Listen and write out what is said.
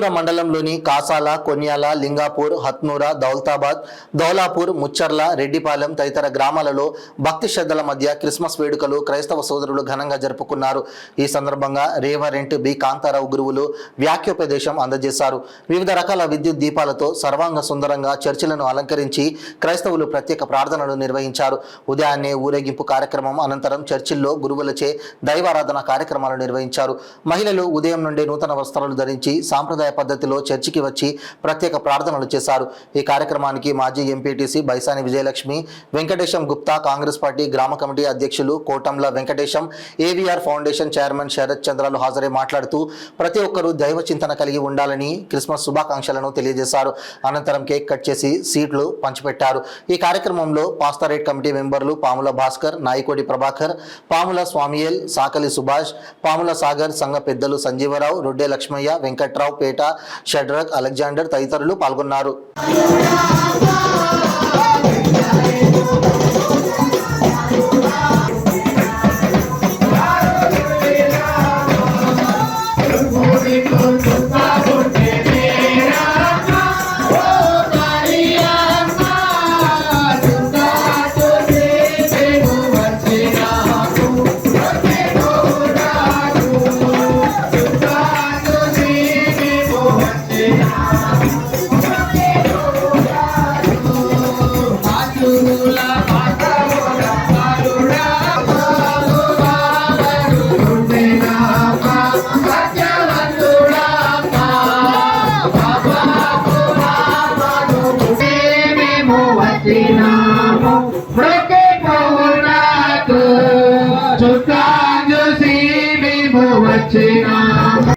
హత్నూర మండలంలోని కాసాల, కొన్యాల, లింగాపూర్, హత్నూర, దౌలతాబాద్, దౌలాపూర్, ముచ్చర్ల, రెడ్డిపాలెం తదితర గ్రామాలలో భక్తి శ్రద్ధల మధ్య క్రిస్మస్ వేడుకలు క్రైస్తవ సోదరులు ఘనంగా జరుపుకున్నారు. ఈ సందర్భంగా రేవరెంట్ బి కాంతారావు గురువులు వ్యాఖ్యోపదేశం అందజేశారు. వివిధ రకాల విద్యుత్ దీపాలతో సర్వాంగ సుందరంగా చర్చిలను అలంకరించి క్రైస్తవులు ప్రత్యేక ప్రార్థనలు నిర్వహించారు. ఉదయాన్నే ఊరేగింపు కార్యక్రమం అనంతరం చర్చిల్లో గురువులచే దైవారాధన కార్యక్రమాలు నిర్వహించారు. మహిళలు ఉదయం నుండి నూతన వస్త్రాలు ధరించి సాంప్రదాయ పద్ధతిలో చర్చికి వచ్చి ప్రత్యేక ప్రార్థనలు చేశారు. ఈ కార్యక్రమానికి మాజీ ఎంపీటీసీ బైసాని విజయలక్ష్మి, వెంకటేశం గుప్తా, కాంగ్రెస్ పార్టీ గ్రామ కమిటీ అధ్యక్షులు Kotamla Venkatesham, AVR foundation chairman Sharath చంద్రలు హాజరై మాట్లాడుతూ ప్రతి ఒక్కరూ దైవ చింతన కలిగి ఉండాలని క్రిస్మస్ శుభాకాంక్షలను తెలియజేశారు. అనంతరం కేక్ కట్ చేసి సీట్లు పంచిపెట్టారు. ఈ కార్యక్రమంలో పాస్టరేట్ కమిటీ మెంబర్లు పాముల భాస్కర్, నాయకోడి ప్రభాకర్, పాముల స్వామియేల్, సాకలి సుభాష్, పాముల సాగర్, సంఘ పెద్దలు సంజీవరావు, రొడ్డే లక్ష్మయ్య, వెంకట్రావు, పేట, షడ్రక్, అలెగ్జాండర్ తదితరులు పాల్గొన్నారు. China